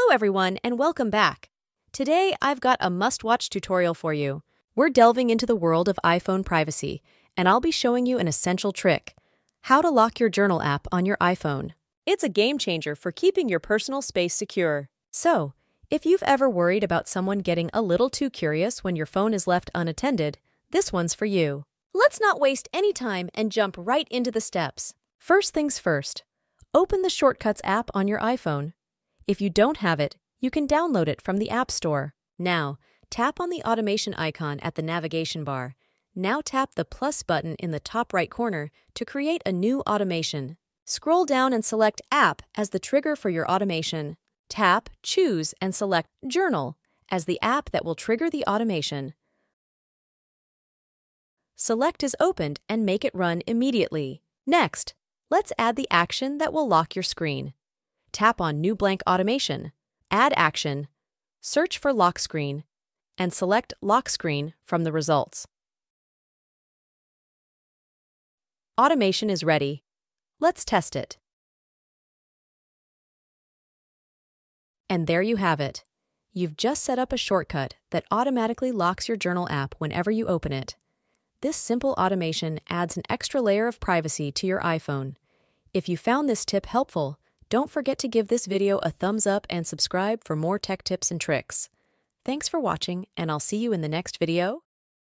Hello everyone and welcome back. Today I've got a must-watch tutorial for you. We're delving into the world of iPhone privacy, and I'll be showing you an essential trick: how to lock your Journal app on your iPhone. It's a game changer for keeping your personal space secure. So, if you've ever worried about someone getting a little too curious when your phone is left unattended, this one's for you. Let's not waste any time and jump right into the steps. First things first, open the Shortcuts app on your iPhone. If you don't have it, you can download it from the App Store. Now, tap on the automation icon at the navigation bar. Now tap the plus button in the top right corner to create a new automation. Scroll down and select App as the trigger for your automation. Tap Choose and select Journal as the app that will trigger the automation. Select as opened and make it run immediately. Next, let's add the action that will lock your screen. Tap on New Blank Automation, Add Action, search for Lock Screen, and select Lock Screen from the results. Automation is ready. Let's test it. And there you have it. You've just set up a shortcut that automatically locks your Journal app whenever you open it. This simple automation adds an extra layer of privacy to your iPhone. If you found this tip helpful, don't forget to give this video a thumbs up and subscribe for more tech tips and tricks. Thanks for watching, and I'll see you in the next video.